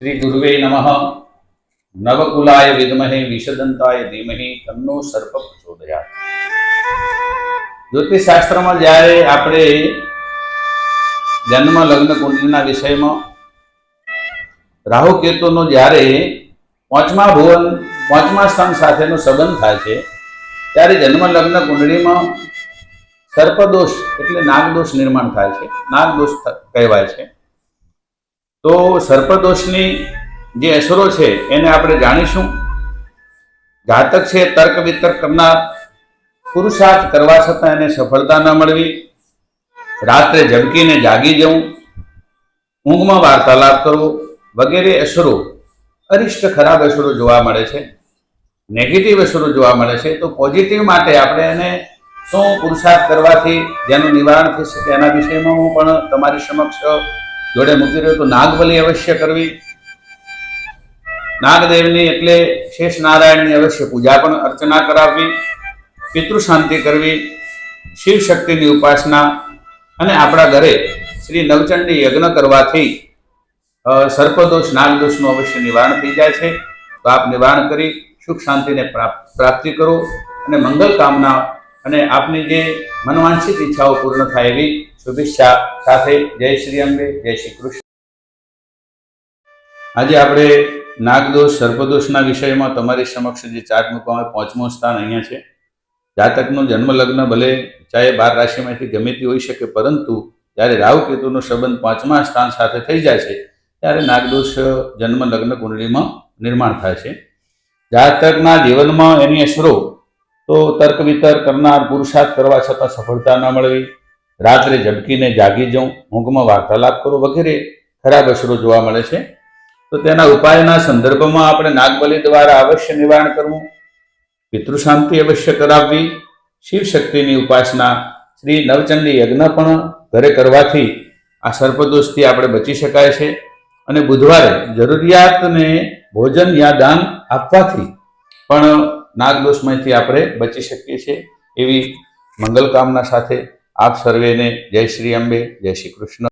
श्री गुरुवे नमः। नवकुलाय विद्महे विषदंताय धीमहि तन्नो सर्प प्रचोदयात्। ज्योतिष शास्त्र में जયારે आपणे जन्म लग्न कुंडलीना विषय में राहु केतुनो जયારે પાંચમા ભુવન પાંચમા સ્થાન સાથેનો સંબંધ થાય છે ત્યારે જન્મ લગ્ન કુંડળીમાં સર્પદોષ એટલે નાગદોષ નિર્માણ થાય છે, નાગદોષ કહેવાય છે। તો સર્પદોષની જે અસરો છે એને આપણે જાણીશું। જાતક છે તર્ક વિતર્ક કરનાર, પુરુષાર્થ કરવા છતાં એને સફળતા ન મળવી, રાત્રે ઝબકીને જાગી જવું, ઊંઘમાં વાર્તાલાપ કરવો વગેરે અસરો, અરિષ્ટ ખરાબ અસરો જોવા મળે છે, નેગેટિવ અસરો જોવા મળે છે। તો પોઝિટિવ માટે આપણે એને શું પુરુષાર્થ કરવાથી જેનું નિવારણ થઈ શકે એના વિષયમાં હું પણ તમારી સમક્ષ જોડે મૂકી રહ્યો। તો નાગબલી અવશ્ય કરવી, નાગદેવની એટલે શેષ નારાયણની અવશ્ય પૂજા પણ અર્ચના કરાવવી, પિતૃ શાંતિ કરવી, શિવ શક્તિની ઉપાસના અને આપણા ઘરે શ્રી નવચંડી યજ્ઞ કરવાથી સર્પદોષ નાગદોષનું અવશ્ય નિવારણ થઈ જાય છે। તો આપ નિવારણ કરી સુખ શાંતિને પ્રાપ્તિ કરો અને મંગલ કામના અને આપની જે મનવાંછિત ઈચ્છાઓ પૂર્ણ થાય એવી શુભેચ્છા સાથે જય શ્રી અંબે, જય શ્રી કૃષ્ણ। આજે આપણે નાગદોષ સર્પદોષના વિષયમાં તમારી સમક્ષ જે ચાર્ટ મૂકવામાં પાંચમું સ્થાન અહીંયા છે। જાતકનું જન્મ લગ્ન ભલે ચાહે 12 રાશિમાંથી ગમે તે હોઈ શકે, પરંતુ જ્યારે રાહુ કેતુનો સંબંધ પાંચમા સ્થાન સાથે થઈ જાય છે ત્યારે નાગદોષ જન્મ લગ્ન કુંડળીમાં નિર્માણ થાય છે। જાતકના જીવનમાં એની અસરો તો તર્ક વિતર્ક કરનાર, પુરુષાર્થ કરવા છતાં સફળતા ન મળવી, રાત્રે ઝબકીને જાગી જવું, ઊંઘમાં વાર્તાલાપ કરવો વગેરે ખરાબ અસરો જોવા મળે છે। તો તેના ઉપાયના સંદર્ભમાં આપણે નાગબલી દ્વારા અવશ્ય નિવારણ કરવું, પિતૃ શાંતિ અવશ્ય કરાવવી, શિવ શક્તિની ઉપાસના, શ્રી નવચંડી યજ્ઞ પણ ઘરે કરવાથી આ સર્પદોષથી આપણે બચી શકાય છે। અને બુધવારે જરૂરિયાતને ભોજન યા દાન આપવાથી પણ નાગદોષમાંથી આપણે બચી શકીએ છીએ। એવી મંગલ કામના સાથે આપ સર્વેને જય શ્રી અંબે, જય શ્રી કૃષ્ણ।